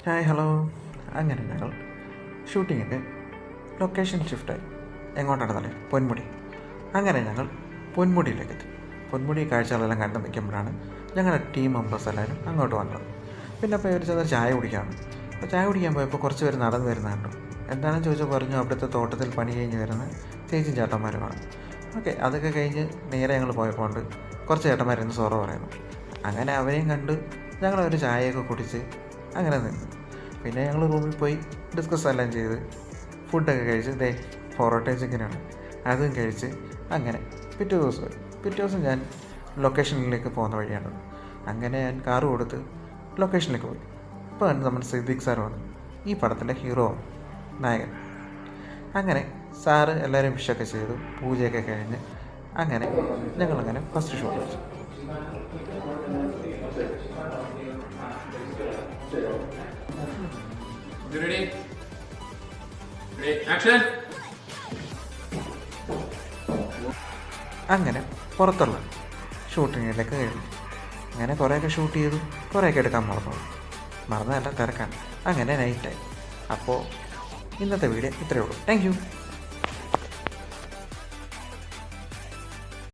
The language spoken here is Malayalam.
Hi hello. അങ്ങനെ ഞങ്ങൾ ഷൂട്ടിങ്ങിൻ്റെ ലൊക്കേഷൻ ഷിഫ്റ്റായി. എങ്ങോട്ടാണെന്നല്ലേ? പൊന്മുടി. അങ്ങനെ ഞങ്ങൾ പൊന്മുടിയിലേക്ക് എത്തി. പൊന്മുടി കാഴ്ചകളെല്ലാം കണ്ടു നിൽക്കുമ്പോഴാണ് ഞങ്ങളുടെ ടീം മെമ്പേഴ്സ് എല്ലാവരും അങ്ങോട്ട് വന്നത്. പിന്നെ അപ്പോൾ ഒരു ചെറിയ ചായ കുടിക്കുകയാണ്. അപ്പോൾ ചായ കുടിക്കാൻ പോയപ്പോൾ കുറച്ച് പേര് നടന്നു വരുന്ന കണ്ടു. എന്താണെന്ന് ചോദിച്ചാൽ പറഞ്ഞു അവിടുത്തെ തോട്ടത്തിൽ പണി കഴിഞ്ഞ് വരുന്ന ചേച്ചിയും ചേട്ടന്മാരുമാണ്. ഓക്കെ, അതൊക്കെ കഴിഞ്ഞ് നേരെ ഞങ്ങൾ പോയപ്പോൾ ഉണ്ട് കുറച്ച് ചേട്ടന്മാരെന്ന് സോറ പറയുന്നു. അങ്ങനെ അവരെയും കണ്ട് ഞങ്ങളൊരു ചായയൊക്കെ കുടിച്ച് അങ്ങനെ നിന്ന്. പിന്നെ ഞങ്ങൾ റൂമിൽ പോയി ഡിസ്കസ് എല്ലാം ചെയ്ത് ഫുഡൊക്കെ കഴിച്ച് പൊറോട്ടയും ചിക്കനാണ് അതും കഴിച്ച് അങ്ങനെ പിറ്റേ ദിവസം ഞാൻ ലൊക്കേഷനിലേക്ക് പോകുന്ന വഴിയാണ്. അങ്ങനെ ഞാൻ കാറ് കൊടുത്ത് ലൊക്കേഷനിലേക്ക് പോയി. ഇപ്പോൾ നമ്മുടെ സിദ്ദിഖ് സാർ വന്നു, ഈ പടത്തിൻ്റെ ഹീറോ നായകൻ. അങ്ങനെ സാറ് എല്ലാവരും വിഷൊക്കെ ചെയ്തു, പൂജയൊക്കെ കഴിഞ്ഞ് അങ്ങനെ ഞങ്ങളങ്ങനെ ഫസ്റ്റ് ഷോ കഴിച്ചു. അങ്ങനെ പുറത്തുള്ള ഷൂട്ടിങ്ങിലേക്ക് കഴിഞ്ഞു. അങ്ങനെ കുറേയൊക്കെ ഷൂട്ട് ചെയ്തു, കുറേയൊക്കെ എടുക്കാൻ മറന്നതല്ല തിരക്കാണ്. അങ്ങനെ നൈറ്റായി. അപ്പോൾ ഇന്നത്തെ വീഡിയോ ഇത്രയേ ഉള്ളൂ. Thank you.